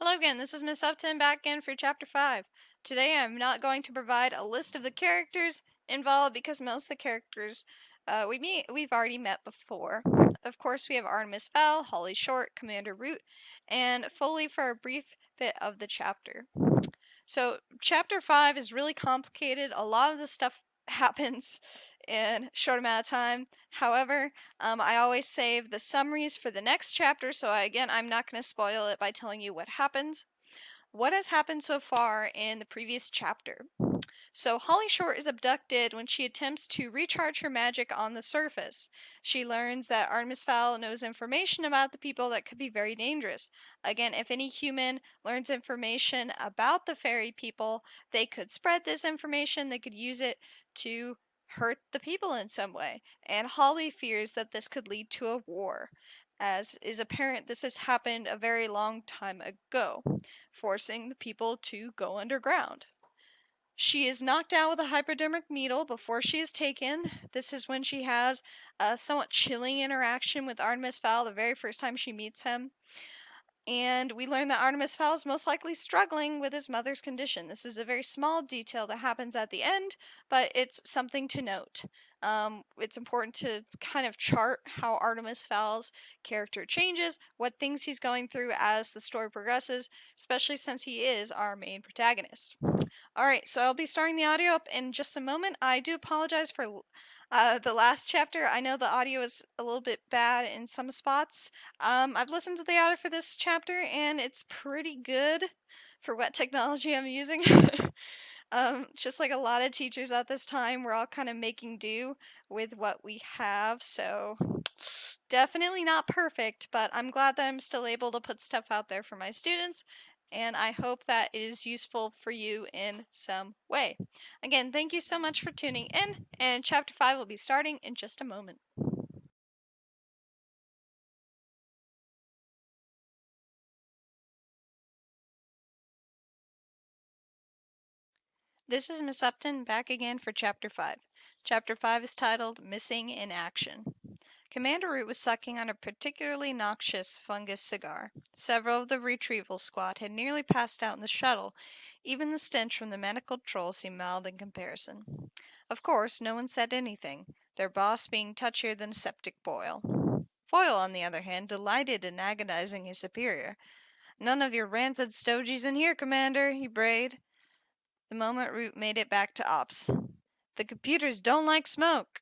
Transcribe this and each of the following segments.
Hello again, this is Miss Upton back again for Chapter 5. Today I'm not going to provide a list of the characters involved because most of the characters we've already met before. Of course, we have Artemis Fowl, Holly Short, Commander Root, and Foley for a brief bit of the chapter. So, Chapter 5 is really complicated. A lot of the stuff happens in a short amount of time. However, I always save the summaries for the next chapter, so I'm not going to spoil it by telling you what happens. What has happened so far in the previous chapter? So Holly Short is abducted when she attempts to recharge her magic on the surface. She learns that Artemis Fowl knows information about the people that could be very dangerous. Again, if any human learns information about the fairy people, they could spread this information, they could use it to hurt the people in some way. And Holly fears that this could lead to a war. As is apparent, this has happened a very long time ago, forcing the people to go underground. She is knocked out with a hypodermic needle before she is taken. This is when she has a somewhat chilling interaction with Artemis Fowl the very first time she meets him. And we learn that Artemis Fowl is most likely struggling with his mother's condition. This is a very small detail that happens at the end, but it's something to note. It's important to kind of chart how Artemis Fowl's character changes, what things he's going through as the story progresses, especially since he is our main protagonist. Alright, so I'll be starting the audio up in just a moment. I do apologize for the last chapter. I know the audio is a little bit bad in some spots. I've listened to the audio for this chapter and it's pretty good for what technology I'm using. Just like a lot of teachers at this time, we're all kind of making do with what we have, so definitely not perfect, but I'm glad that I'm still able to put stuff out there for my students, and I hope that it is useful for you in some way. Again, thank you so much for tuning in, and Chapter 5 will be starting in just a moment. This is Miss Upton back again for Chapter 5. Chapter 5 is titled Missing in Action. Commander Root was sucking on a particularly noxious fungus cigar. Several of the retrieval squad had nearly passed out in the shuttle. Even the stench from the manacled troll seemed mild in comparison. Of course, no one said anything, their boss being touchier than a septic boil. Foyle, on the other hand, delighted in agonizing his superior. "None of your rancid stogies in here, Commander," he brayed, the moment Root made it back to Ops. "The computers don't like smoke."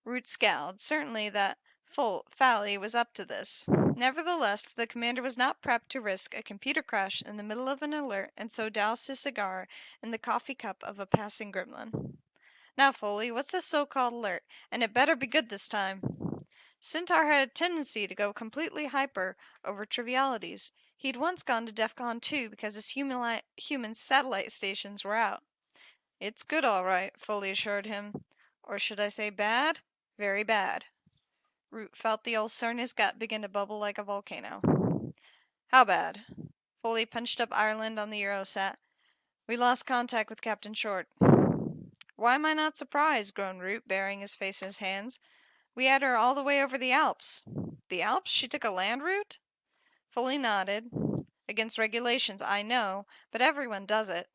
Root scowled. Certainly that Fowley was up to this. Nevertheless, the commander was not prepped to risk a computer crash in the middle of an alert, and so doused his cigar in the coffee cup of a passing gremlin. "Now, Foley, what's this so-called alert? And it better be good this time." Centaur had a tendency to go completely hyper over trivialities. He'd once gone to DEFCON 2 because his human satellite stations were out. "It's good, all right," Foley assured him. "Or should I say bad? Very bad." Root felt the ulcer in his gut begin to bubble like a volcano. "How bad?" Foley punched up Ireland on the Eurosat. "We lost contact with Captain Short." "Why am I not surprised?" groaned Root, burying his face in his hands. "We had her all the way over the Alps." "The Alps? She took a land route?" Foley nodded. "Against regulations, I know, but everyone does it."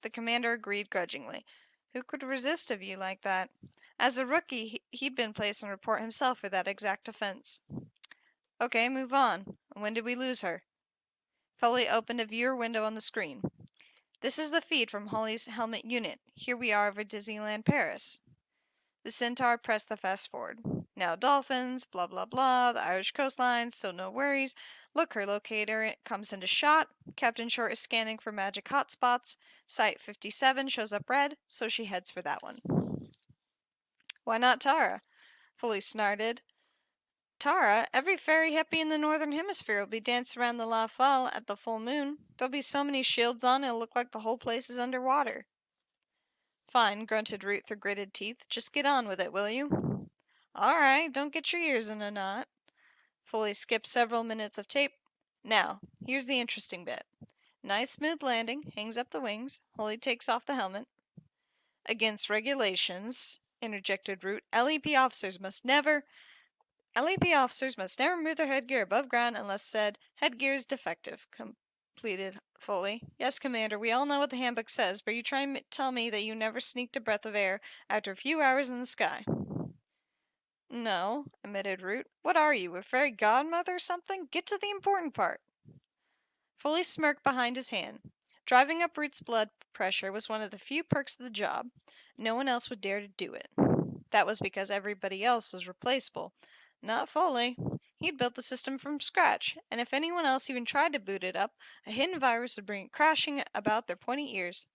The commander agreed grudgingly. Who could resist a view like that? As a rookie, he'd been placed on report himself for that exact offense. "Okay, move on. When did we lose her?" Foley opened a viewer window on the screen. "This is the feed from Holly's helmet unit. Here we are over Disneyland Paris." The Centaur pressed the fast forward. "Now dolphins, blah blah blah, the Irish coastline, still no worries. Look, her locator comes into shot. Captain Short is scanning for magic hotspots. Site 57 shows up red, so she heads for that one." "Why not Tara?" Foley snarted. "Tara? Every fairy hippie in the northern hemisphere will be dancing around the La Folle at the full moon. There'll be so many shields on it'll look like the whole place is underwater." "Fine," grunted Root through gritted teeth. "Just get on with it, will you?" "All right, don't get your ears in a knot." Foley skipped several minutes of tape. "Now, here's the interesting bit. Nice smooth landing, hangs up the wings. Holly takes off the helmet." "Against regulations," interjected Root, LEP officers must never move their headgear above ground unless said headgear is defective. pleaded Foley. Yes, Commander, we all know what the handbook says, but you try and tell me that you never sneaked a breath of air after a few hours in the sky. No, admitted Root. What are you, a fairy godmother or something? Get to the important part. Foley smirked behind his hand. Driving up Root's blood pressure was one of the few perks of the job. No one else would dare to do it. That was because everybody else was replaceable. Not Foley. He'd built the system from scratch, and if anyone else even tried to boot it up, a hidden virus would bring it crashing about their pointy ears.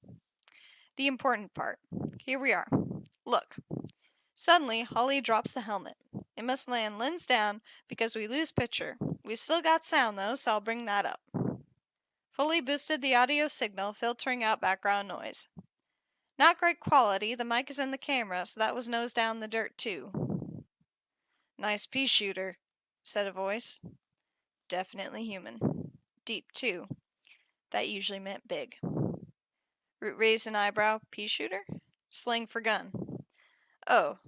The important part. Here we are. Look. Suddenly, Holly drops the helmet. It must land lens down because we lose picture. We've still got sound though, so I'll bring that up. Foley boosted the audio signal, filtering out background noise. Not great quality, the mic is in the camera, so that was nose down in the dirt too. Nice pea shooter, said a voice. Definitely human. Deep too. That usually meant big. Root raised an eyebrow. Pea shooter? Slang for gun. Oh.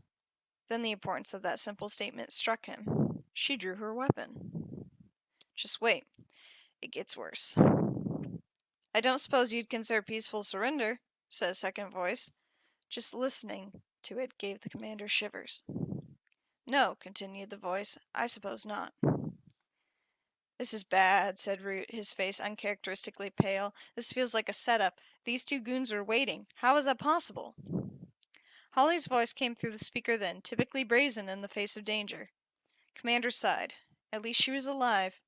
Then the importance of that simple statement struck him. She drew her weapon. Just wait. It gets worse. I don't suppose you'd consider peaceful surrender, said a second voice. Just listening to it gave the commander shivers. No, continued the voice, I suppose not. This is bad, said Root, his face uncharacteristically pale. This feels like a setup. These two goons are waiting. How is that possible? Holly's voice came through the speaker then, typically brazen in the face of danger. Commander sighed. At least she was alive.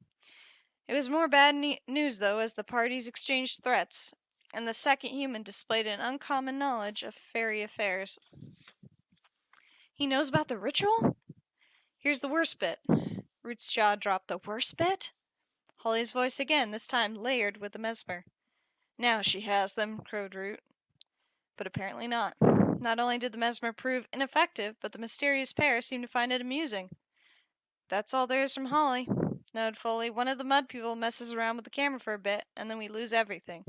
It was more bad news, though, as the parties exchanged threats, and the second human displayed an uncommon knowledge of fairy affairs. He knows about the ritual? Here's the worst bit. Root's jaw dropped. The worst bit? Holly's voice again, this time layered with the mesmer. Now she has them, crowed Root. But apparently not. Not only did the mesmer prove ineffective, but the mysterious pair seemed to find it amusing. That's all there is from Holly, noted Foley. One of the mud people messes around with the camera for a bit, and then we lose everything.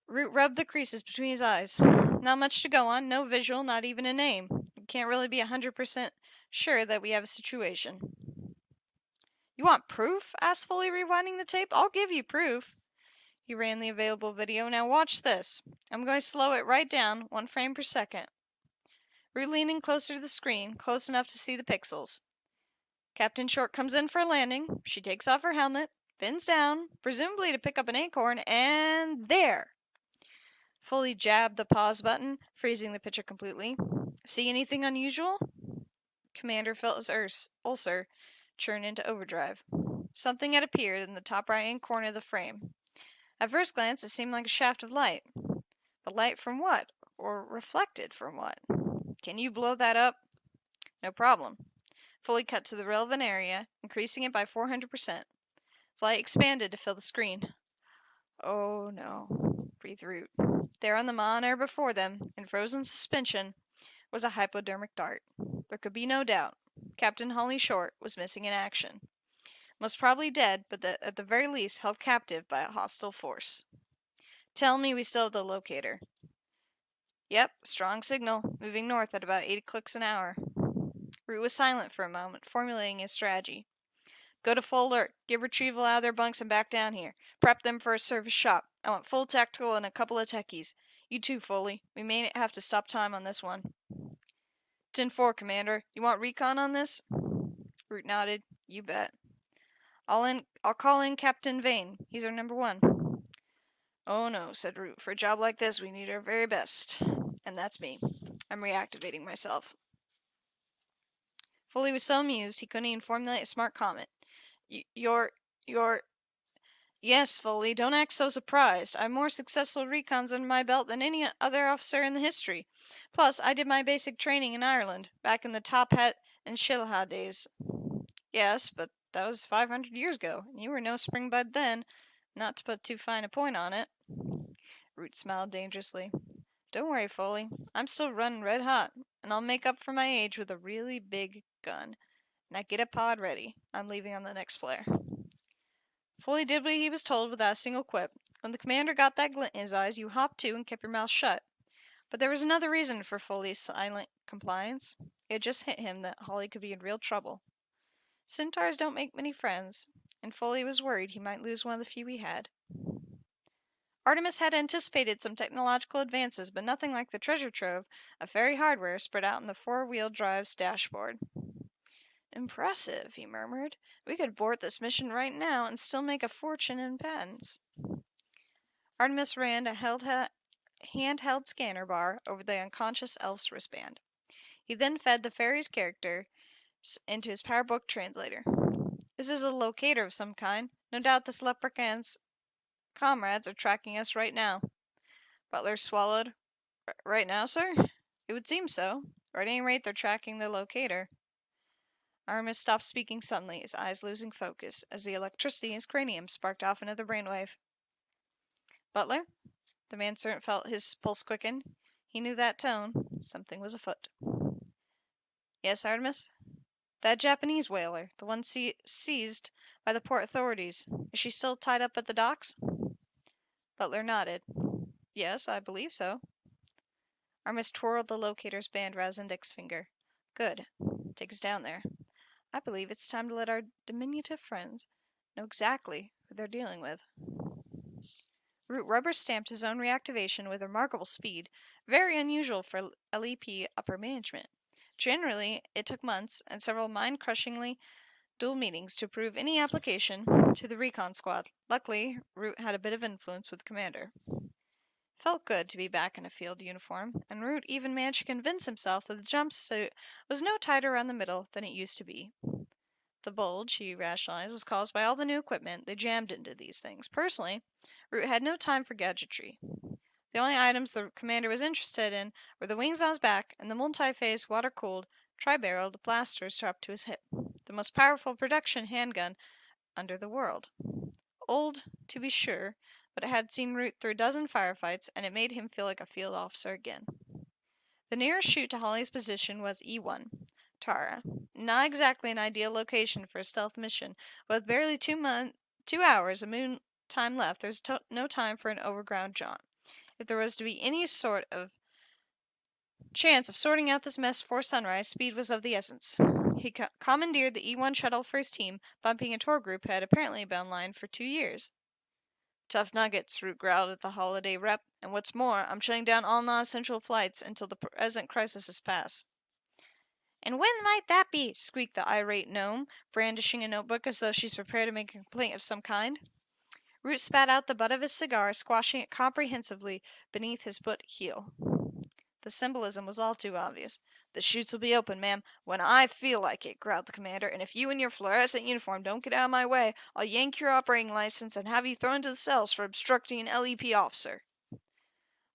Root rubbed the creases between his eyes. Not much to go on, no visual, not even a name. We can't really be 100% sure that we have a situation. You want proof? Asked Foley, rewinding the tape. I'll give you proof. He ran the available video. Now watch this. I'm going to slow it right down, 1 frame per second. Root leaning closer to the screen, close enough to see the pixels. Captain Short comes in for a landing. She takes off her helmet, bends down, presumably to pick up an acorn, and there! Foley jabbed the pause button, freezing the picture completely. See anything unusual? Commander felt his ulcer churn into overdrive. Something had appeared in the top right-hand corner of the frame. At first glance, it seemed like a shaft of light. But light from what? Or reflected from what? Can you blow that up? No problem. Fully cut to the relevant area, increasing it by 400%. The light expanded to fill the screen. Oh no, breathed Root. There on the monitor before them, in frozen suspension, was a hypodermic dart. There could be no doubt. Captain Holly Short was missing in action. Most probably dead, but at the very least held captive by a hostile force. Tell me we still have the locator. Yep, strong signal, moving north at about 80 clicks an hour. Root was silent for a moment, formulating his strategy. Go to full alert, get retrieval out of their bunks and back down here. Prep them for a surface shot. I want full tactical and a couple of techies. You too, Foley. We may have to stop time on this one. 10-4, Commander. You want recon on this? Root nodded. You bet. I'll call in Captain Vane. He's our number 1. Oh no, said Root. For a job like this, we need our very best. And that's me. I'm reactivating myself. Foley was so amused he couldn't even formulate a smart comment. You're... Yes, Foley, don't act so surprised. I have more successful recons under my belt than any other officer in the history. Plus, I did my basic training in Ireland, back in the Top Hat and Shilha days. Yes, but that was 500 years ago, and you were no springbud then, not to put too fine a point on it. Root smiled dangerously. Don't worry, Foley. I'm still running red hot, and I'll make up for my age with a really big gun. Now get a pod ready. I'm leaving on the next flare. Foley did what he was told without a single quip. When the commander got that glint in his eyes, you hopped to and kept your mouth shut. But there was another reason for Foley's silent compliance. It just hit him that Holly could be in real trouble. Centaurs don't make many friends, and Foley was worried he might lose one of the few he had. Artemis had anticipated some technological advances, but nothing like the treasure trove of fairy hardware spread out on the four-wheel drive's dashboard. Impressive, he murmured. We could abort this mission right now and still make a fortune in patents. Artemis ran a handheld scanner bar over the unconscious elf's wristband. He then fed the fairy's characters into his PowerBook translator. This is a locator of some kind. No doubt this leprechaun's comrades are tracking us right now. Butler swallowed. Right now, sir? It would seem so. Or at any rate, they're tracking the locator. Artemis stopped speaking suddenly, his eyes losing focus, as the electricity in his cranium sparked off another brainwave. Butler? The manservant felt his pulse quicken. He knew that tone. Something was afoot. Yes, Artemis? That Japanese whaler, the one seized by the port authorities. Is she still tied up at the docks? Butler nodded. Yes, I believe so. Artemis twirled the locator's band around his index finger. Good. Take us down there. I believe it's time to let our diminutive friends know exactly who they're dealing with. Root rubber-stamped his own reactivation with remarkable speed, very unusual for LEP upper management. Generally, it took months and several mind-crushingly dual meetings to approve any application to the recon squad. Luckily, Root had a bit of influence with Commander. Felt good to be back in a field uniform, and Root even managed to convince himself that the jumpsuit was no tighter around the middle than it used to be. The bulge, he rationalized, was caused by all the new equipment they jammed into these things. Personally, Root had no time for gadgetry. The only items the commander was interested in were the wings on his back and the multi-phase, water-cooled, tri-barreled blaster strapped to his hip, the most powerful production handgun under the world. Old, to be sure, but it had seen Root through a dozen firefights, and it made him feel like a field officer again. The nearest chute to Holly's position was E1, Tara. Not exactly an ideal location for a stealth mission, but with barely 2 hours of moon time left, there's no time for an overground jaunt. If there was to be any sort of chance of sorting out this mess before sunrise, speed was of the essence. He commandeered the E1 shuttle for his team, bumping a tour group had apparently been online for 2 years. Tough nuggets, Root growled at the holiday rep, and what's more, I'm shutting down all non-essential flights until the present crisis has passed. And when might that be? Squeaked the irate gnome, brandishing a notebook as though she's prepared to make a complaint of some kind. Root spat out the butt of his cigar, squashing it comprehensively beneath his boot heel. The symbolism was all too obvious. The chutes will be open, ma'am, when I feel like it, growled the commander, and if you and your fluorescent uniform don't get out of my way, I'll yank your operating license and have you thrown into the cells for obstructing an LEP officer.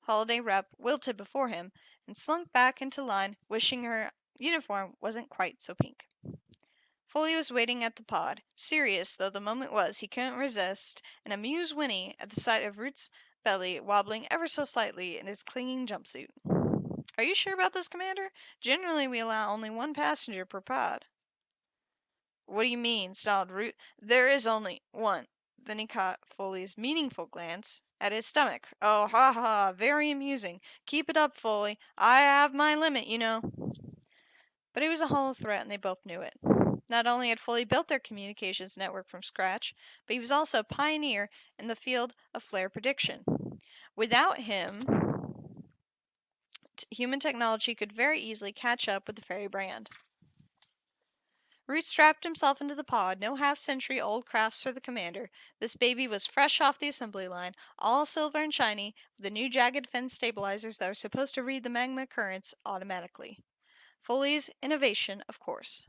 Holiday Rep wilted before him and slunk back into line, wishing her uniform wasn't quite so pink. Foley was waiting at the pod. Serious though the moment was, he couldn't resist an amused whinny at the sight of Root's belly wobbling ever so slightly in his clinging jumpsuit. Are you sure about this, Commander? Generally, we allow only one passenger per pod. What do you mean? Snarled Root. There is only one. Then he caught Foley's meaningful glance at his stomach. Oh, ha ha, very amusing. Keep it up, Foley. I have my limit, you know. But it was a hollow threat, and they both knew it. Not only had Foley built their communications network from scratch, but he was also a pioneer in the field of flare prediction. Without him, human technology could very easily catch up with the fairy brand. Root strapped himself into the pod, no half-century-old crafts for the commander. This baby was fresh off the assembly line, all silver and shiny, with the new jagged fin stabilizers that were supposed to read the magma currents automatically. Foley's innovation, of course.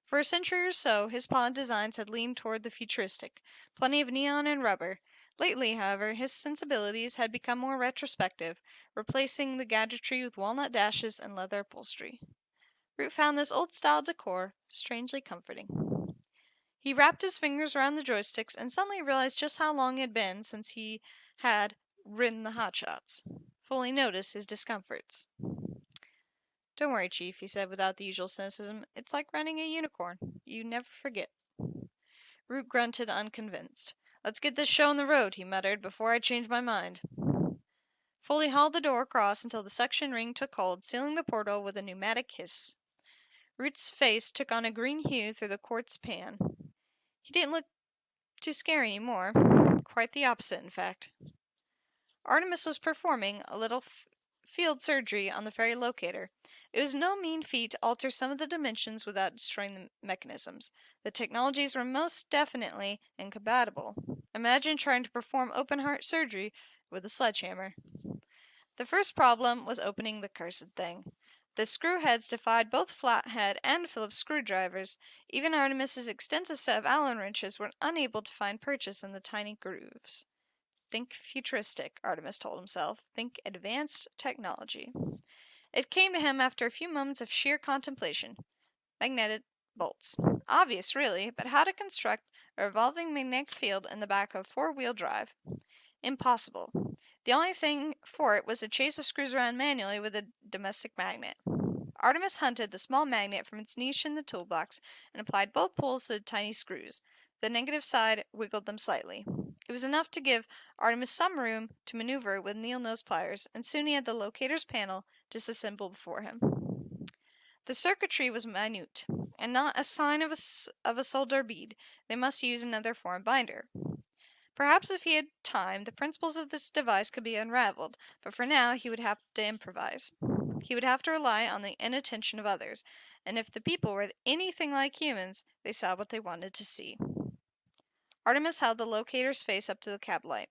For a century or so, his pod designs had leaned toward the futuristic, plenty of neon and rubber. Lately, however, his sensibilities had become more retrospective, replacing the gadgetry with walnut dashes and leather upholstery. Root found this old-style decor strangely comforting. He wrapped his fingers around the joysticks and suddenly realized just how long it had been since he had ridden the hotshots. Fully noticed his discomforts. Don't worry, Chief, he said without the usual cynicism. It's like running a unicorn. You never forget. Root grunted, unconvinced. Let's get this show on the road, he muttered, before I change my mind. Foley hauled the door across until the suction ring took hold, sealing the portal with a pneumatic hiss. Root's face took on a green hue through the quartz pan. He didn't look too scary anymore. Quite the opposite, in fact. Artemis was performing a little field surgery on the ferry locator. It was no mean feat to alter some of the dimensions without destroying the mechanisms. The technologies were most definitely incompatible. Imagine trying to perform open-heart surgery with a sledgehammer. The first problem was opening the cursed thing. The screw heads defied both flathead and Phillips screwdrivers. Even Artemis's extensive set of Allen wrenches were unable to find purchase in the tiny grooves. Think futuristic, Artemis told himself. Think advanced technology. It came to him after a few moments of sheer contemplation. Magnetic bolts. Obvious, really, but how to construct a revolving magnetic field in the back of four-wheel drive? Impossible. The only thing for it was to chase the screws around manually with a domestic magnet. Artemis hunted the small magnet from its niche in the toolbox and applied both poles to the tiny screws. The negative side wiggled them slightly. It was enough to give Artemis some room to maneuver with needle-nose pliers, and soon he had the locator's panel disassembled before him. The circuitry was minute, and not a sign of a solder bead. They must use another form binder. Perhaps if he had time, the principles of this device could be unraveled, but for now he would have to improvise. He would have to rely on the inattention of others, and if the people were anything like humans, they saw what they wanted to see. Artemis held the locator's face up to the cab light.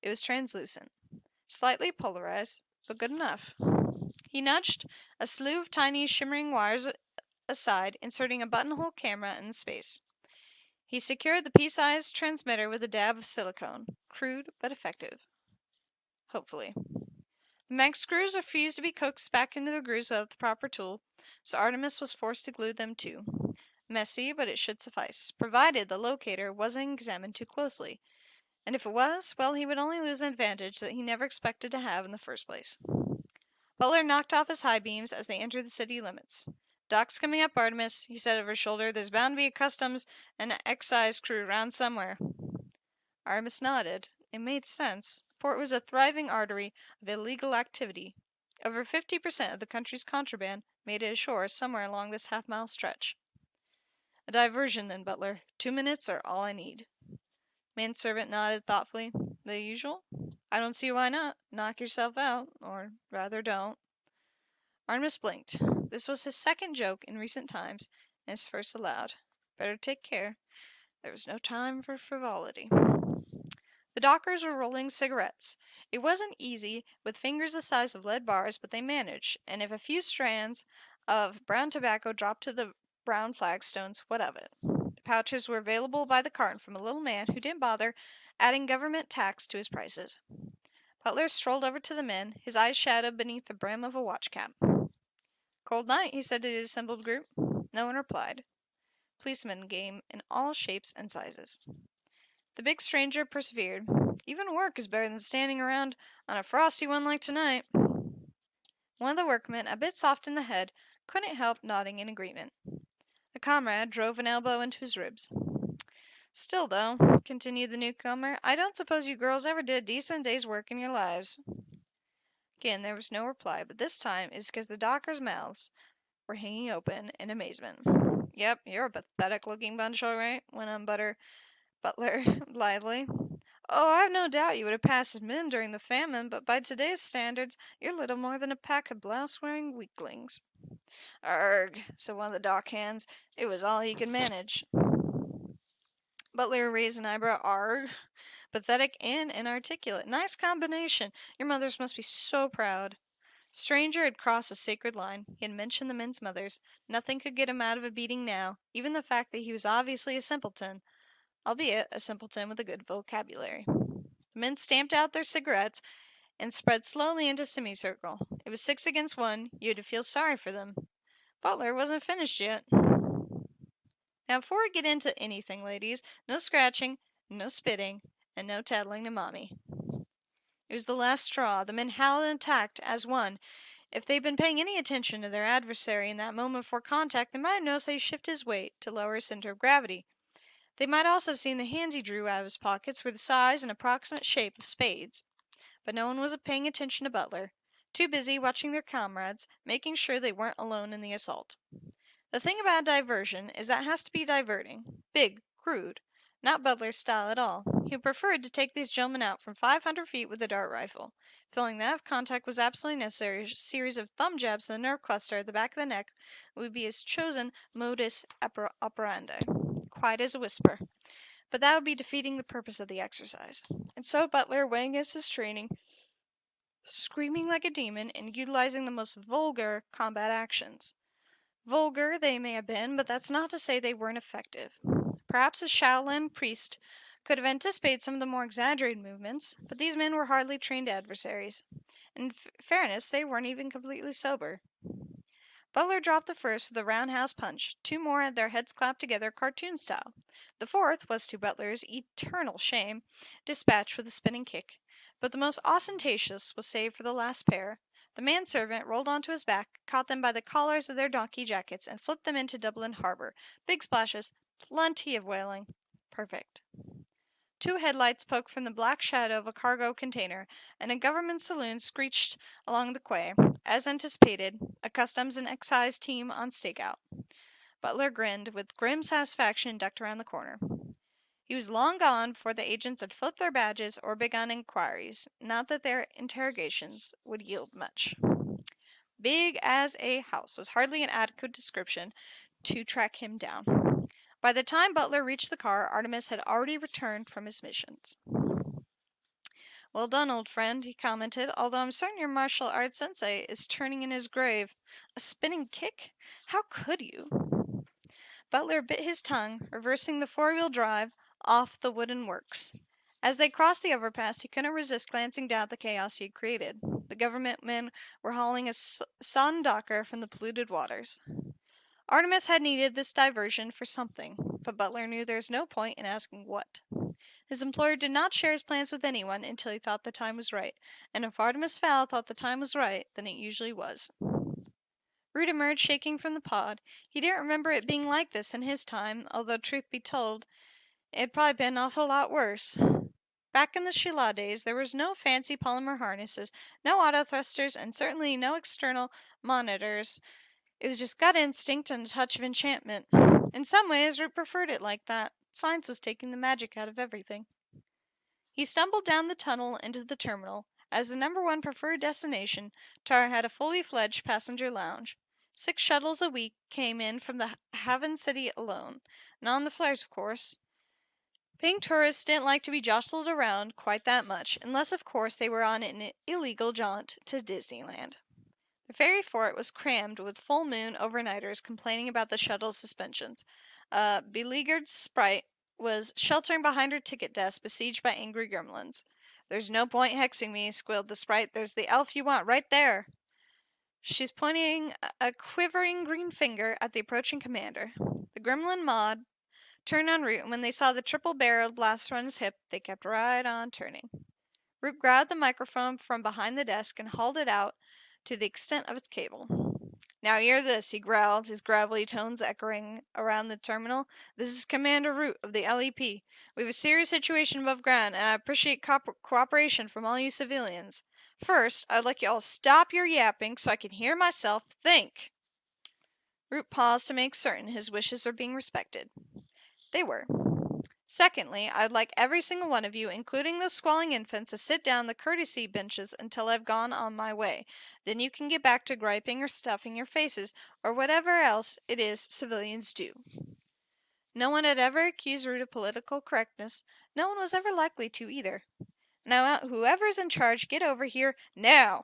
It was translucent, slightly polarized, but good enough. He nudged a slew of tiny, shimmering wires aside, inserting a buttonhole camera in space. He secured the pea-sized transmitter with a dab of silicone. Crude, but effective. Hopefully. The mag screws refused to be coaxed back into the grooves without the proper tool, so Artemis was forced to glue them too. Messy, but it should suffice, provided the locator wasn't examined too closely. And if it was, well, he would only lose an advantage that he never expected to have in the first place. Butler knocked off his high beams as they entered the city limits. "Dock's coming up, Artemis," he said over his shoulder. "There's bound to be a customs and excise crew around somewhere." Artemis nodded. It made sense. The port was a thriving artery of illegal activity. Over 50% of the country's contraband made it ashore somewhere along this half-mile stretch. "A diversion, then, Butler. 2 minutes are all I need." Manservant nodded thoughtfully. "The usual?" "I don't see why not. Knock yourself out. Or rather, don't." Artemis blinked. This was his second joke in recent times, and his first aloud. Better take care. There was no time for frivolity. The dockers were rolling cigarettes. It wasn't easy, with fingers the size of lead bars, but they managed, and if a few strands of brown tobacco dropped to the brown flagstones, what of it? The pouches were available by the carton from a little man who didn't bother adding government tax to his prices. Butler strolled over to the men, his eyes shadowed beneath the brim of a watch cap. "Cold night," he said to the assembled group. No one replied. Policemen came in all shapes and sizes. The big stranger persevered. "Even work is better than standing around on a frosty one like tonight." One of the workmen, a bit soft in the head, couldn't help nodding in agreement. A comrade drove an elbow into his ribs. "Still, though," continued the newcomer, "I don't suppose you girls ever did a decent day's work in your lives." Again there was no reply, but this time it was because the dockers' mouths were hanging open in amazement. "Yep, you're a pathetic-looking bunch, all right," went on Butler blithely. "Oh, I've no doubt you would have passed as men during the famine, but by today's standards, you're little more than a pack of blouse-wearing weaklings." "Arg," said one of the dock hands. It was all he could manage. Butler raised an eyebrow. "Arg? Pathetic and inarticulate. Nice combination. Your mothers must be so proud." Stranger had crossed a sacred line. He had mentioned the men's mothers. Nothing could get him out of a beating now, even the fact that he was obviously a simpleton, albeit a simpleton with a good vocabulary. The men stamped out their cigarettes and spread slowly into semicircle. It was 6 against 1. You had to feel sorry for them. Butler wasn't finished yet. "Now, before we get into anything, ladies, no scratching, no spitting, and no tattling to Mommy." It was the last straw. The men howled and attacked as one. If they'd been paying any attention to their adversary in that moment before contact, they might have noticed that he shifted his weight to lower his center of gravity. They might also have seen the hands he drew out of his pockets were the size and approximate shape of spades. But no one was paying attention to Butler, too busy watching their comrades, making sure they weren't alone in the assault. The thing about diversion is that it has to be diverting. Big, crude. Not Butler's style at all. He preferred to take these gentlemen out from 500 feet with a dart rifle. Feeling that if contact was absolutely necessary, a series of thumb jabs to the nerve cluster at the back of the neck would be his chosen modus operandi. Quiet as a whisper. But that would be defeating the purpose of the exercise. And so Butler, weighing against his training, screaming like a demon, and utilizing the most vulgar combat actions. Vulgar they may have been, but that's not to say they weren't effective. Perhaps a Shaolin priest could have anticipated some of the more exaggerated movements, but these men were hardly trained adversaries. In fairness, they weren't even completely sober. Butler dropped the first with a roundhouse punch. Two more had their heads clapped together cartoon style. The fourth was, to Butler's eternal shame, dispatched with a spinning kick. But the most ostentatious was saved for the last pair. The manservant rolled onto his back, caught them by the collars of their donkey jackets, and flipped them into Dublin harbor. Big splashes, plenty of whaling. Perfect. Two headlights poked from the black shadow of a cargo container, and a government saloon screeched along the quay. As anticipated, a customs and excise team on stakeout. Butler grinned with grim satisfaction and ducked around the corner. He was long gone before the agents had flipped their badges or begun inquiries, not that their interrogations would yield much. Big as a house was hardly an adequate description to track him down. By the time Butler reached the car, Artemis had already returned from his missions. "Well done, old friend," he commented, "although I'm certain your martial arts sensei is turning in his grave. A spinning kick? How could you?" Butler bit his tongue, reversing the four-wheel drive off the wooden works. As they crossed the overpass, he couldn't resist glancing down at the chaos he had created. The government men were hauling a sodden docker from the polluted waters. Artemis had needed this diversion for something, but Butler knew there was no point in asking what. His employer did not share his plans with anyone until he thought the time was right, and if Artemis Fowl thought the time was right, then it usually was. Root emerged shaking from the pod. He didn't remember it being like this in his time, although truth be told, it had probably been an awful lot worse. Back in the Sheila days, there was no fancy polymer harnesses, no auto thrusters, and certainly no external monitors. It was just gut instinct and a touch of enchantment. In some ways, Root preferred it like that. Science was taking the magic out of everything. He stumbled down the tunnel into the terminal. As the number one preferred destination, Tara had a fully fledged passenger lounge. 6 shuttles a week came in from the Haven City alone. Not on the flares, of course. Paying tourists didn't like to be jostled around quite that much, unless, of course, they were on an illegal jaunt to Disneyland. The ferry fort was crammed with full moon overnighters complaining about the shuttle's suspensions. A beleaguered sprite was sheltering behind her ticket desk, besieged by angry gremlins. "There's no point hexing me," squealed the sprite. "There's the elf you want right there." She's pointing a quivering green finger at the approaching commander. The gremlin mod turned on Root, and when they saw the triple-barreled blaster on his hip, they kept right on turning. Root grabbed the microphone from behind the desk and hauled it out to the extent of its cable. "Now hear this," he growled, his gravelly tones echoing around the terminal. "This is Commander Root of the LEP. We have a serious situation above ground, and I appreciate cooperation from all you civilians. First, I'd like you all to stop your yapping so I can hear myself think." Root paused to make certain his wishes were being respected. They were. "Secondly, I'd like every single one of you, including those squalling infants, to sit down the courtesy benches until I've gone on my way. Then you can get back to griping or stuffing your faces, or whatever else it is civilians do." No one had ever accused Root of political correctness. No one was ever likely to, either. "Now, whoever's in charge, get over here, now!"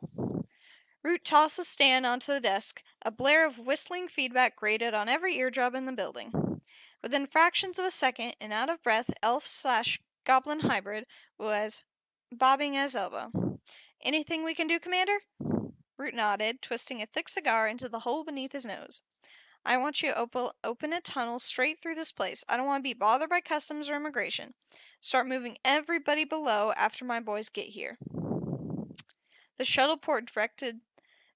Root tossed the stand onto the desk. A blare of whistling feedback grated on every eardrum in the building. Within fractions of a second, an out-of-breath elf/goblin hybrid was bobbing at his elbow. "Anything we can do, Commander?" Root nodded, twisting a thick cigar into the hole beneath his nose. "I want you to open a tunnel straight through this place. I don't want to be bothered by customs or immigration. Start moving everybody below after my boys get here." The shuttleport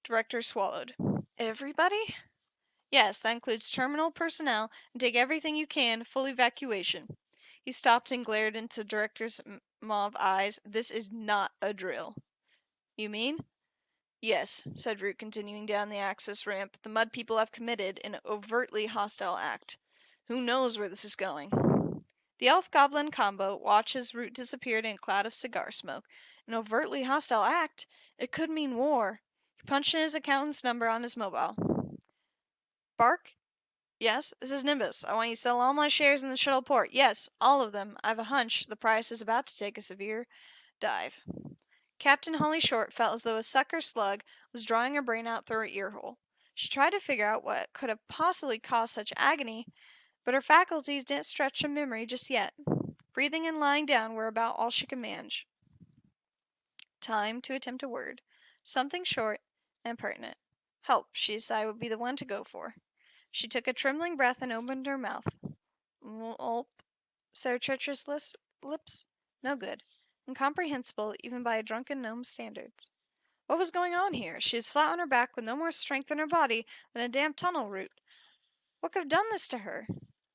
director swallowed. "Everybody?" "Yes, that includes terminal personnel, and take everything you can, full evacuation." He stopped and glared into the director's mauve eyes. "This is not a drill." "You mean?" "Yes," said Root, continuing down the access ramp. "The mud people have committed an overtly hostile act. Who knows where this is going?" The elf-goblin combo watched as Root disappeared in a cloud of cigar smoke. An overtly hostile act? It could mean war. He punched in his accountant's number on his mobile. Bark? Yes, this is Nimbus. I want you to sell all my shares in the shuttle port. Yes, all of them. I have a hunch the price is about to take a severe dive. Captain Holly Short felt as though a sucker slug was drawing her brain out through her earhole. She tried to figure out what could have possibly caused such agony, but her faculties didn't stretch to memory just yet. Breathing and lying down were about all she could manage. Time to attempt a word. Something short and pertinent. Help, she decided, would be the one to go for. She took a trembling breath and opened her mouth. Ulp, said her treacherous lips. No good. Incomprehensible even by a drunken gnome's standards. What was going on here? She was flat on her back with no more strength in her body than a damp tunnel root. What could have done this to her?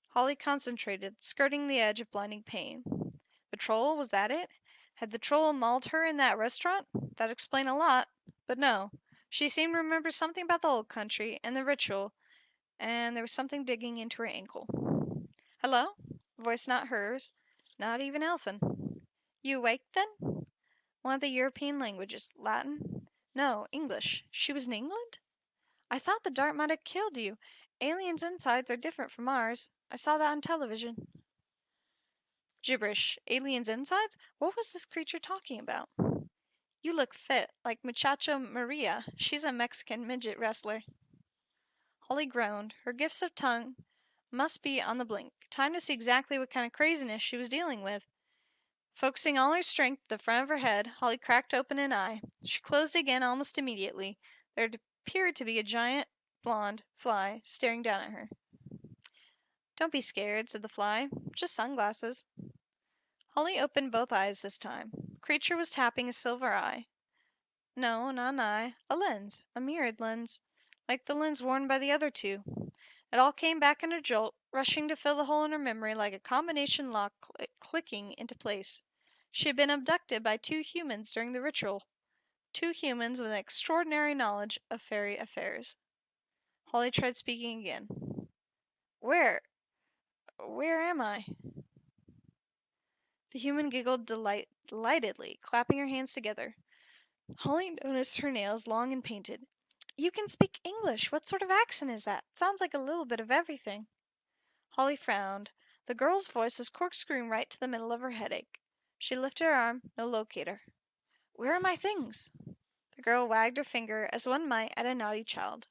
Holly concentrated, skirting the edge of blinding pain. The troll, was that it? Had the troll mauled her in that restaurant? That'd explain a lot. But no. She seemed to remember something about the old country and the ritual, and there was something digging into her ankle. Hello? Voice not hers, not even elfin. You awake, then? One of the European languages. Latin? No, English. She was in England? I thought the dart might have killed you. Aliens' insides are different from ours. I saw that on television. Gibberish. Aliens' insides? What was this creature talking about? You look fit, like Muchacha Maria. She's a Mexican midget wrestler. Holly groaned. Her gifts of tongue must be on the blink. Time to see exactly what kind of craziness she was dealing with. Focusing all her strength at the front of her head, Holly cracked open an eye. She closed it again almost immediately. There appeared to be a giant blonde fly staring down at her. Don't be scared, said the fly. Just sunglasses. Holly opened both eyes this time. The creature was tapping a silver eye. No, not an eye. A lens. A mirrored lens. Like the lens worn by the other two. It all came back in a jolt, rushing to fill the hole in her memory like a combination lock clicking into place. She had been abducted by two humans during the ritual. Two humans with an extraordinary knowledge of fairy affairs. Holly tried speaking again. Where am I? The human giggled delightedly, clapping her hands together. Holly noticed her nails long and painted. You can speak English. What sort of accent is that? Sounds like a little bit of everything. Holly frowned. The girl's voice was corkscrewing right to the middle of her headache. She lifted her arm, no locator. Where are my things? The girl wagged her finger as one might at a naughty child.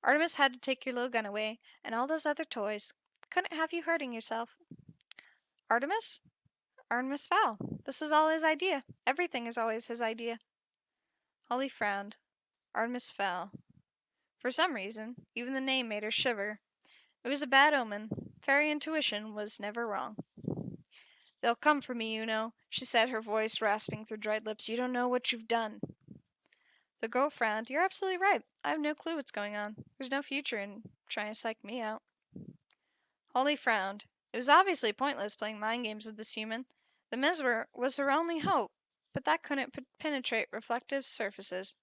Artemis had to take your little gun away, and all those other toys. Couldn't have you hurting yourself. Artemis? Artemis Fowl. This was all his idea. Everything is always his idea. Holly frowned. Artemis Fowl. For some reason, even the name made her shiver. It was a bad omen. Fairy intuition was never wrong. They'll come for me, you know, she said, her voice rasping through dried lips. You don't know what you've done. The girl frowned. You're absolutely right. I have no clue what's going on. There's no future in trying to psych me out. Holly frowned. It was obviously pointless playing mind games with this human. The mesmer was her only hope, but that couldn't penetrate reflective surfaces.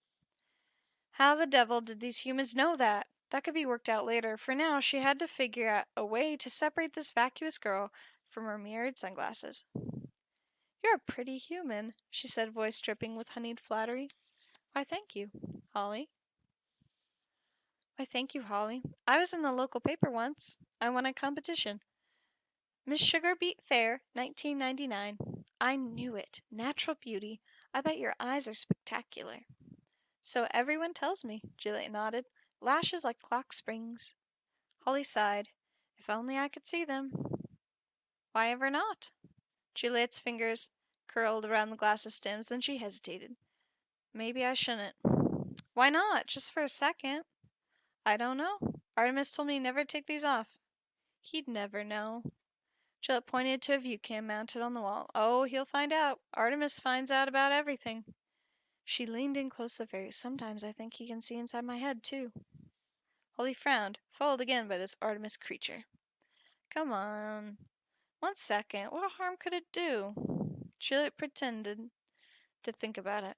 How the devil did these humans know that? That could be worked out later. For now, she had to figure out a way to separate this vacuous girl from her mirrored sunglasses. You're a pretty human, she said, voice dripping with honeyed flattery. Why, thank you, Holly. Why, thank you, Holly. I was in the local paper once. I won a competition. Miss Sugar Beet Fair, 1999. I knew it. Natural beauty. I bet your eyes are spectacular. So everyone tells me, Juliet nodded. Lashes like clock springs. Holly sighed. If only I could see them. Why ever not? Juliet's fingers curled around the glass's stems, then she hesitated. Maybe I shouldn't. Why not? Just for a second. I don't know. Artemis told me never to take these off. He'd never know. Juliet pointed to a view cam mounted on the wall. Oh, he'll find out. Artemis finds out about everything. She leaned in close to the fairy. Sometimes I think he can see inside my head, too. Holly frowned, followed again by this Artemis creature. Come on. 1 second. What harm could it do? Juliet pretended to think about it.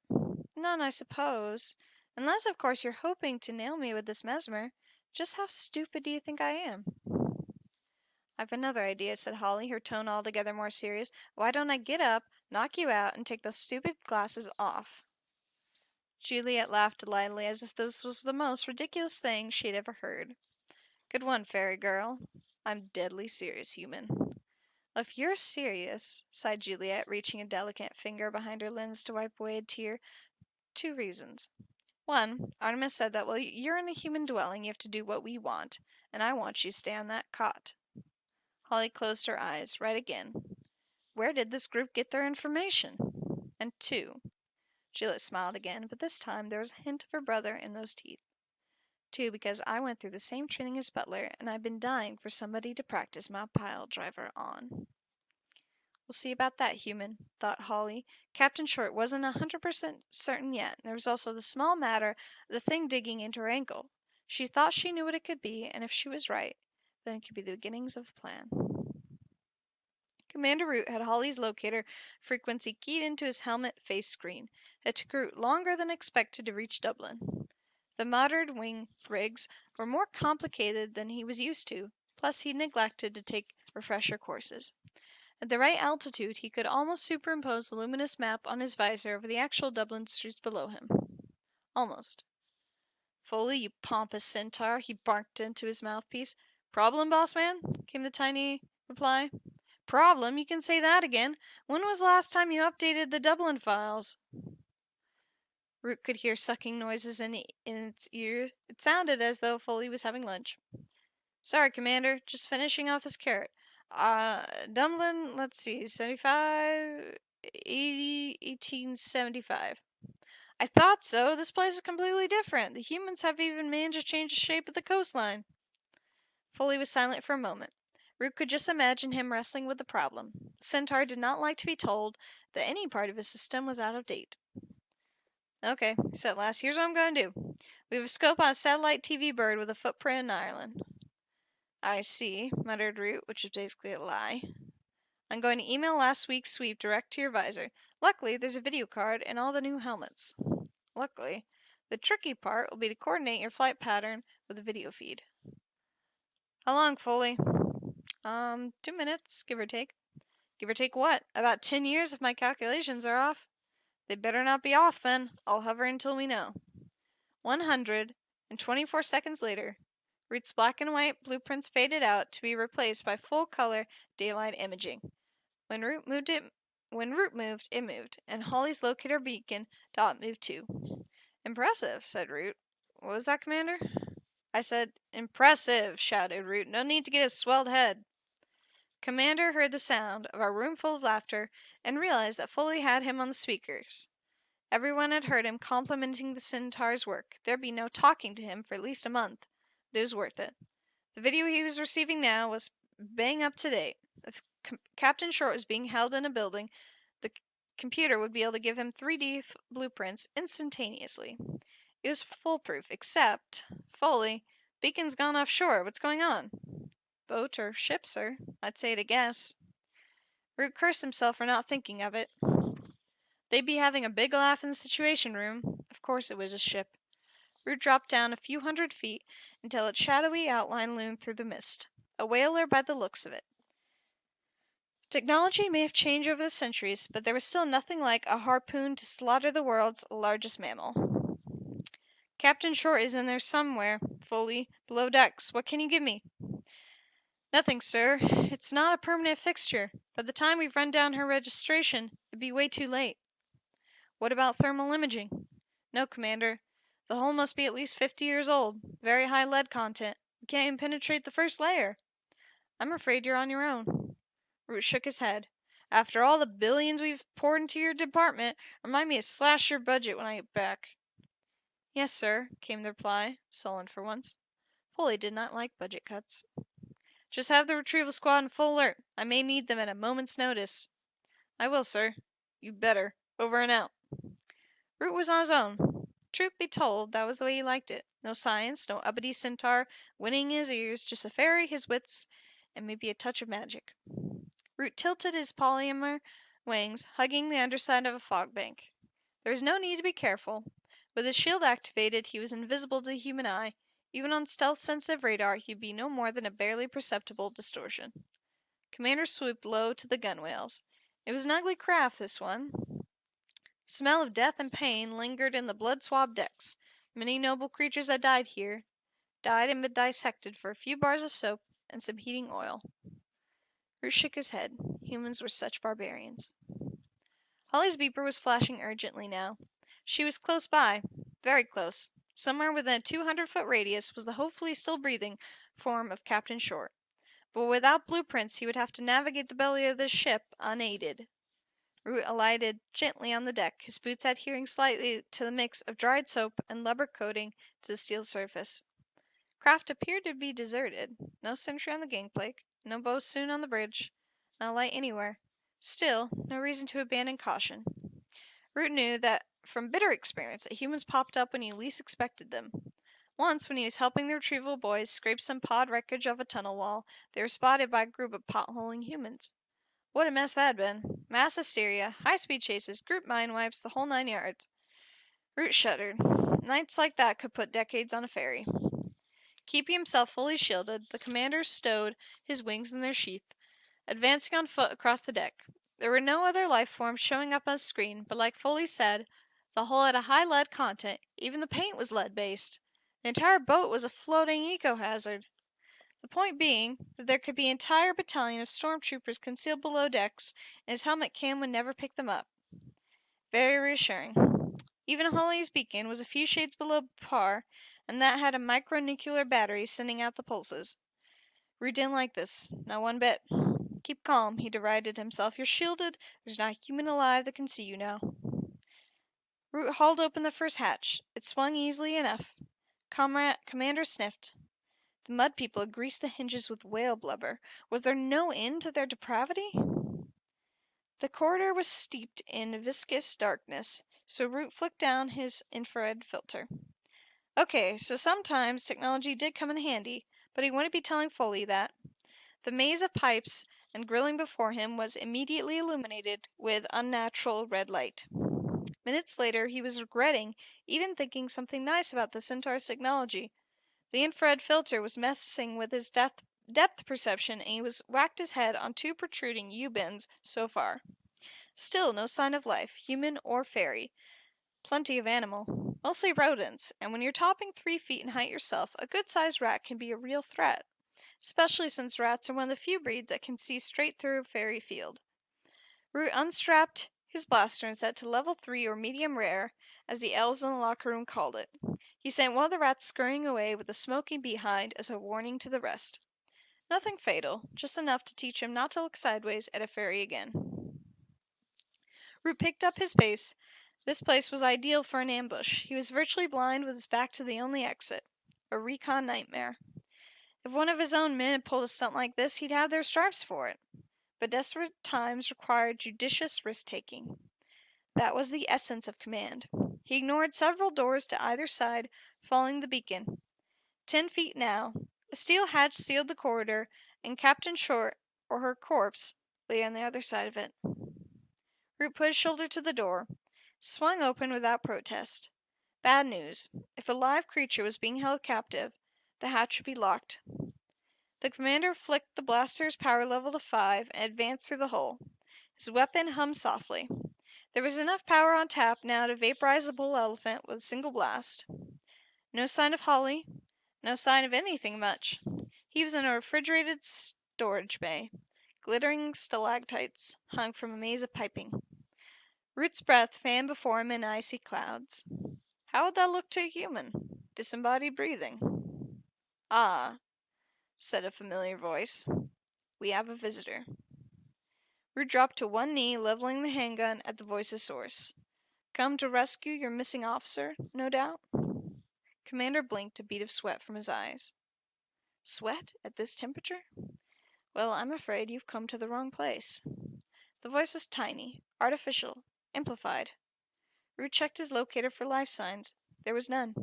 None, I suppose. Unless, of course, you're hoping to nail me with this mesmer. Just how stupid do you think I am? I've another idea, said Holly, her tone altogether more serious. Why don't I get up, knock you out, and take those stupid glasses off? Juliet laughed delightedly, as if this was the most ridiculous thing she had ever heard. Good one, fairy girl. I'm deadly serious, human. If you're serious, sighed Juliet, reaching a delicate finger behind her lens to wipe away a tear, 2 reasons. 1, Artemis said that while you're in a human dwelling, you have to do what we want, and I want you to stay on that cot. Holly closed her eyes, right again. Where did this group get their information? And 2, Juliet smiled again, but this time there was a hint of her brother in those teeth. 2, because I went through the same training as Butler, and I've been dying for somebody to practice my pile driver on. We'll see about that, human, thought Holly. Captain Short wasn't 100% certain yet. There was also the small matter of the thing digging into her ankle. She thought she knew what it could be, and if she was right, then it could be the beginnings of a plan. Commander Root had Holly's locator frequency keyed into his helmet face screen. It took Root longer than expected to reach Dublin. The modern wing rigs were more complicated than he was used to, plus he neglected to take refresher courses. At the right altitude, he could almost superimpose the luminous map on his visor over the actual Dublin streets below him. Almost. Foley, you pompous centaur, he barked into his mouthpiece. Problem, boss man? Came the tiny reply. Problem? You can say that again. When was the last time you updated the Dublin files? Root could hear sucking noises in its ear. It sounded as though Foley was having lunch. Sorry, Commander. Just finishing off this carrot. Dublin, let's see, 75, 80, 1875. I thought so. This place is completely different. The humans have even managed to change the shape of the coastline. Foley was silent for a moment. Root could just imagine him wrestling with the problem. The centaur did not like to be told that any part of his system was out of date. Okay, he said at last, here's what I'm going to do. We have a scope on a satellite TV bird with a footprint in Ireland. I see, muttered Root, which is basically a lie. I'm going to email last week's sweep direct to your visor. Luckily, there's a video card and all the new helmets. Luckily. The tricky part will be to coordinate your flight pattern with the video feed. How long, Foley? 2 minutes, give or take. Give or take what? About 10 years if my calculations are off. They better not be off, then. I'll hover until we know. 124 seconds later, Root's black and white blueprints faded out to be replaced by full-color daylight imaging. When Root moved, it moved, and Holly's locator beacon dot moved too. Impressive, said Root. What was that, Commander? I said, impressive, shouted Root. No need to get a swelled head. Commander heard the sound of a room full of laughter and realized that Foley had him on the speakers. Everyone had heard him complimenting the centaur's work. There'd be no talking to him for at least a month, but it was worth it. The video he was receiving now was bang up to date. If Captain Short was being held in a building, the computer would be able to give him 3D blueprints instantaneously. It was foolproof, except, Foley, beacon's gone offshore. What's going on? Boat or ship, sir? I'd say to guess. Root cursed himself for not thinking of it. They'd be having a big laugh in the Situation Room. Of course it was a ship. Root dropped down a few 100 feet until its shadowy outline loomed through the mist. A whaler by the looks of it. Technology may have changed over the centuries, but there was still nothing like a harpoon to slaughter the world's largest mammal. Captain Short is in there somewhere, Foley, below decks. What can you give me? Nothing, sir. It's not a permanent fixture. By the time we've run down her registration, it'd be way too late. What about thermal imaging? No, Commander. The hull must be at least 50 years old. Very high lead content. We can't even penetrate the first layer. I'm afraid you're on your own. Root shook his head. After all the billions we've poured into your department, remind me to slash your budget when I get back. Yes, sir, came the reply, sullen for once. Foley did not like budget cuts. Just have the retrieval squad in full alert. I may need them at a moment's notice. I will, sir. You better. Over and out. Root was on his own. Truth be told, that was the way he liked it. No science, no uppity centaur winning his ears, just a fairy, his wits, and maybe a touch of magic. Root tilted his polymer wings, hugging the underside of a fog bank. There was no need to be careful. With his shield activated, he was invisible to the human eye, Even on stealth-sensitive radar, he'd be no more than a barely perceptible distortion. Commander swooped low to the gunwales. It was an ugly craft, this one. The smell of death and pain lingered in the blood-swabbed decks. Many noble creatures had died here, died and been dissected for a few bars of soap and some heating oil. Root shook his head. Humans were such barbarians. Holly's beeper was flashing urgently now. She was close by, very close. Somewhere within a 200-foot radius was the hopefully still breathing form of Captain Short. But without blueprints, he would have to navigate the belly of this ship unaided. Root alighted gently on the deck, his boots adhering slightly to the mix of dried soap and rubber coating to the steel surface. Craft appeared to be deserted. No sentry on the gangplank, no bosun on the bridge, no light anywhere. Still, no reason to abandon caution. Root knew that from bitter experience that humans popped up when you least expected them. Once, when he was helping the retrieval boys scrape some pod wreckage off a tunnel wall, they were spotted by a group of potholing humans. What a mess that had been. Mass hysteria, high-speed chases, group mind wipes, the whole 9 yards. Root shuddered. Nights like that could put decades on a ferry. Keeping himself fully shielded, the commander stowed his wings in their sheath, advancing on foot across the deck. There were no other life forms showing up on the screen, but like Foley said, the hull had a high lead content. Even the paint was lead-based. The entire boat was a floating eco-hazard. The point being that there could be an entire battalion of stormtroopers concealed below decks, and his helmet cam would never pick them up. Very reassuring. Even Holly's beacon was a few shades below par, and that had a micronuclear battery sending out the pulses. Root didn't like this, not one bit. Keep calm, he derided himself. You're shielded. There's not a human alive that can see you now. Root hauled open the first hatch. It swung easily enough. Commander sniffed. The mud people had greased the hinges with whale blubber. Was there no end to their depravity? The corridor was steeped in viscous darkness, so Root flicked down his infrared filter. Okay, so sometimes technology did come in handy, but he wouldn't be telling Foley that. The maze of pipes and grilling before him was immediately illuminated with unnatural red light. Minutes later, he was regretting even thinking something nice about the Centaur's technology. The infrared filter was messing with his depth perception, and he was whacked his head on 2 protruding U-bends so far. Still no sign of life, human or fairy. Plenty of animal. Mostly rodents, and when you're topping 3 feet in height yourself, a good-sized rat can be a real threat. Especially since rats are one of the few breeds that can see straight through a fairy field. Root unstrapped his blaster and set to level 3 or medium rare, as the elves in the locker room called it. He sent one of the rats scurrying away with a smoking behind as a warning to the rest. Nothing fatal, just enough to teach him not to look sideways at a fairy again. Root picked up his pace. This place was ideal for an ambush. He was virtually blind with his back to the only exit. A recon nightmare. If one of his own men had pulled a stunt like this, he'd have their stripes for it. But desperate times required judicious risk-taking. That was the essence of command. He ignored several doors to either side, following the beacon. 10 feet now. A steel hatch sealed the corridor, and Captain Short, or her corpse, lay on the other side of it. Root put his shoulder to the door. Swung open without protest. Bad news. If a live creature was being held captive, the hatch would be locked. The commander flicked the blaster's power level to 5 and advanced through the hole. His weapon hummed softly. There was enough power on tap now to vaporize the bull elephant with a single blast. No sign of Holly. No sign of anything much. He was in a refrigerated storage bay. Glittering stalactites hung from a maze of piping. Root's breath fanned before him in icy clouds. How would that look to a human? Disembodied breathing. Ah, said a familiar voice. We have a visitor. Root dropped to one knee, leveling the handgun at the voice's source. Come to rescue your missing officer, no doubt? Commander blinked, a bead of sweat from his eyes. Sweat at this temperature? Well, I'm afraid you've come to the wrong place. The voice was tiny, artificial, amplified. Root checked his locator for life signs. There was none.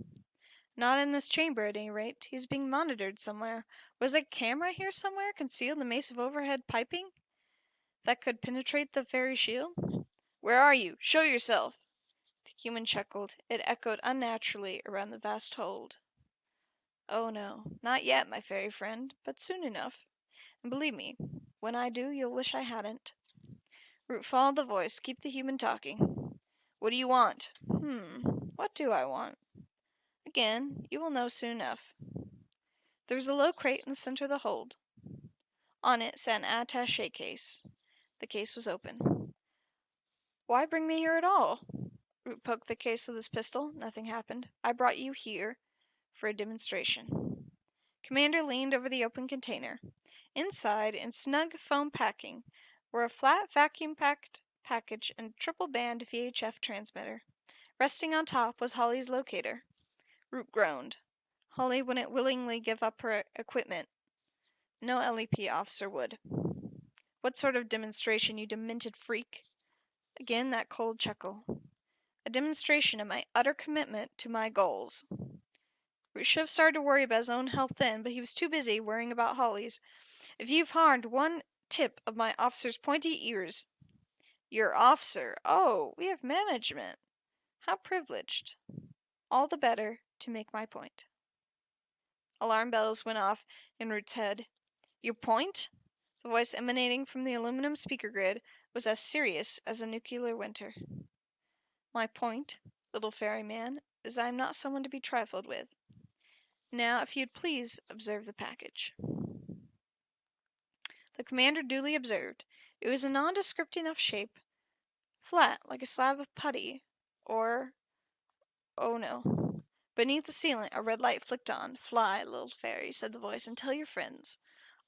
Not in this chamber, at any rate. He's being monitored somewhere. Was a camera here somewhere, concealed in the maze of overhead piping? That could penetrate the fairy shield? Where are you? Show yourself! The human chuckled. It echoed unnaturally around the vast hold. Oh no, not yet, my fairy friend, but soon enough. And believe me, when I do, you'll wish I hadn't. Root followed the voice. Keep the human talking. What do you want? What do I want? Again, you will know soon enough. There was a low crate in the center of the hold. On it sat an attaché case. The case was open. Why bring me here at all? Root poked the case with his pistol. Nothing happened. I brought you here for a demonstration. Commander leaned over the open container. Inside, in snug foam packing, were a flat vacuum-packed package and triple-band VHF transmitter. Resting on top was Holly's locator. Root groaned. Holly wouldn't willingly give up her equipment. No LEP officer would. What sort of demonstration, you demented freak? Again that cold chuckle. A demonstration of my utter commitment to my goals. Root should have started to worry about his own health then, but he was too busy worrying about Holly's. If you've harmed one tip of my officer's pointy ears... Your officer? Oh, we have management. How privileged. All the better to make my point. Alarm bells went off in Root's head. Your point? The voice emanating from the aluminum speaker grid was as serious as a nuclear winter. My point, little fairyman, is I am not someone to be trifled with. Now, if you'd please observe the package. The commander duly observed. It was a nondescript enough shape, flat like a slab of putty, or... Oh no. Beneath the ceiling, a red light flicked on. Fly, little fairy, said the voice, and tell your friends.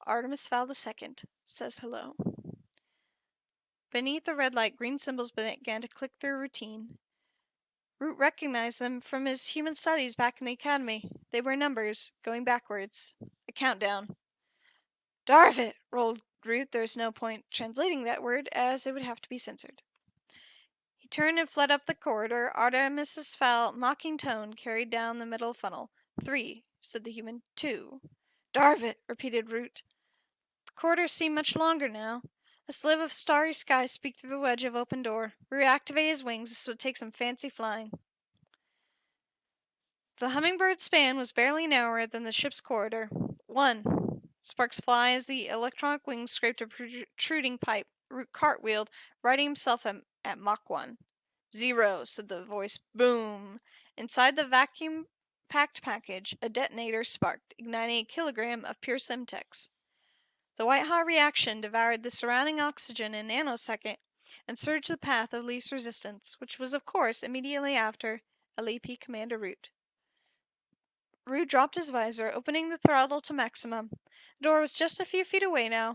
Artemis Fowl II says hello. Beneath the red light, green symbols began to click through routine. Root recognized them from his human studies back in the academy. They were numbers, going backwards. A countdown. Darvit, rolled Root. There's no point translating that word, as it would have to be censored. He turned and fled up the corridor. Artemis's foul, mocking tone carried down the middle funnel. 3, said the human. 2. Darvit, repeated Root. The corridor seemed much longer now. A sliver of starry sky speaked through the wedge of open door. Root activated his wings. This would take some fancy flying. The hummingbird's span was barely narrower than the ship's corridor. 1. Sparks fly as the electronic wings scraped a protruding pipe. Root cartwheeled, riding himself at Mach 1. 0, said the voice. Boom! Inside the vacuum-packed package, a detonator sparked, igniting a kilogram of pure Semtex. The white-hot reaction devoured the surrounding oxygen in a nanosecond and surged the path of least resistance, which was, of course, immediately after LEP Commander Root. Root dropped his visor, opening the throttle to maximum. The door was just a few feet away now.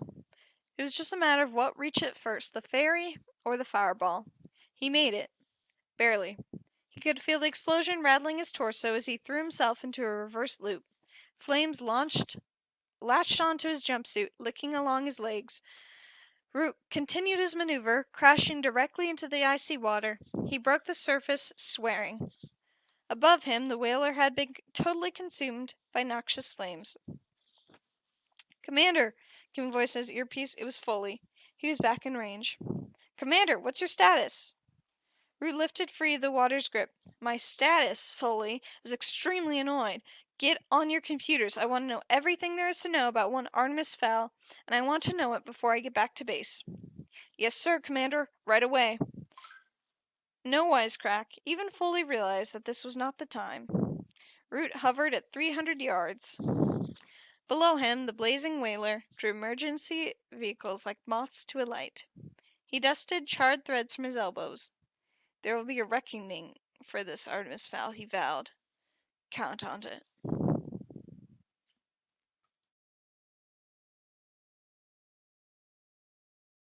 It was just a matter of what reached it first, the fairy or the fireball. He made it. Barely. He could feel the explosion rattling his torso as he threw himself into a reverse loop. Flames latched onto his jumpsuit, licking along his legs. Root continued his maneuver, crashing directly into the icy water. He broke the surface, swearing. Above him, the whaler had been totally consumed by noxious flames. Commander, came a voice in his earpiece. It was Foley. He was back in range. Commander, what's your status? Root lifted free of the water's grip. My status, Foley, is extremely annoyed. Get on your computers. I want to know everything there is to know about one Artemis Fowl, and I want to know it before I get back to base. Yes, sir, Commander. Right away. No wisecrack. Even Foley realized that this was not the time. Root hovered at 300 yards. Below him, the blazing whaler drew emergency vehicles like moths to a light. He dusted charred threads from his elbows. There will be a reckoning for this Artemis Fowl, he vowed. Count on it.